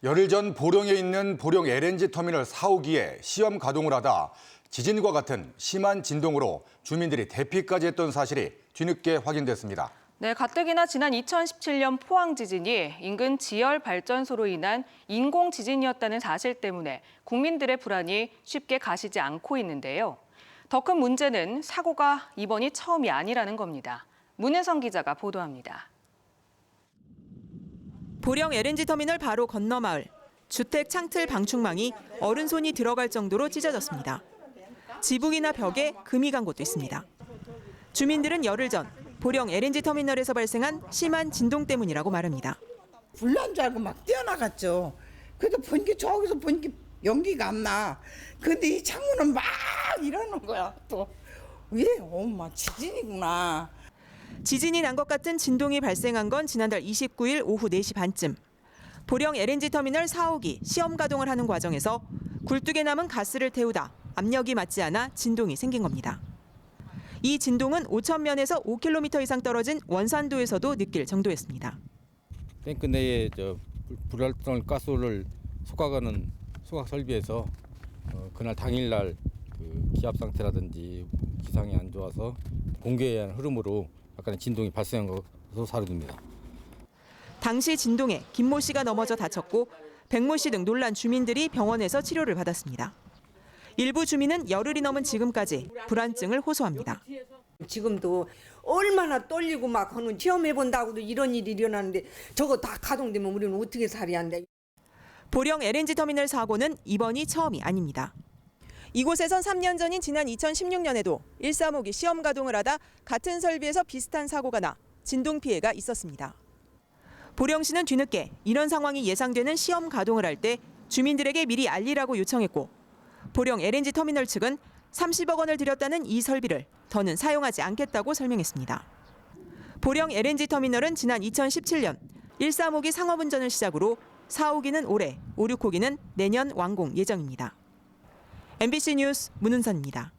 열흘 전 보령에 있는 보령 LNG 터미널 4호기에 시험 가동을 하다 지진과 같은 심한 진동으로 주민들이 대피까지 했던 사실이 뒤늦게 확인됐습니다. 네, 가뜩이나 지난 2017년 포항 지진이 인근 지열 발전소로 인한 인공 지진이었다는 사실 때문에 국민들의 불안이 쉽게 가시지 않고 있는데요. 더 큰 문제는 사고가 이번이 처음이 아니라는 겁니다. 문혜성 기자가 보도합니다. 보령 LNG 터미널 바로 건너 마을. 주택 창틀 방충망이 어른손이 들어갈 정도로 찢어졌습니다. 지붕이나 벽에 금이 간 곳도 있습니다. 주민들은 열흘 전 보령 LNG 터미널에서 발생한 심한 진동 때문이라고 말합니다. 불난 줄 알고 막 뛰어나갔죠. 그래도 보니까 저기서 보니까 연기가 안 나. 근데 이 창문은 막 이러는 거야. 또 왜 엄마 지진이구나. 지진이 난 것 같은 진동이 발생한 건 지난달 29일 오후 4시 반쯤. 보령 LNG 터미널 4호기 시험 가동을 하는 과정에서 굴뚝에 남은 가스를 태우다 압력이 맞지 않아 진동이 생긴 겁니다. 이 진동은 5,000면에서 5km 이상 떨어진 원산도에서도 느낄 정도였습니다. 탱크 내에 불활성 가스를 솟아가는 소각 설비에서 그날 당일날 기압 상태라든지 기상이 안 좋아서 공기에 의한 흐름으로 약간의 진동이 발생한 것으로 사료됩니다. 당시 진동에 김모 씨가 넘어져 다쳤고 백모 씨 등 놀란 주민들이 병원에서 치료를 받았습니다. 일부 주민은 열흘이 넘은 지금까지 불안증을 호소합니다. 지금도 얼마나 떨리고 막 하는 체험해본다고도 이런 일이 일어나는데 저거 다 가동되면 우리는 어떻게 살아야 한다. 보령 LNG 터미널 사고는 이번이 처음이 아닙니다. 이곳에선 3년 전인 지난 2016년에도 135기 시험 가동을 하다 같은 설비에서 비슷한 사고가 나 진동 피해가 있었습니다. 보령시는 뒤늦게 이런 상황이 예상되는 시험 가동을 할 때 주민들에게 미리 알리라고 요청했고 보령 LNG 터미널 측은 30억 원을 들였다는 이 설비를 더는 사용하지 않겠다고 설명했습니다. 보령 LNG 터미널은 지난 2017년 135기 상업운전을 시작으로 4호기는 올해, 5, 6호기는 내년 완공 예정입니다. MBC 뉴스 문은선입니다.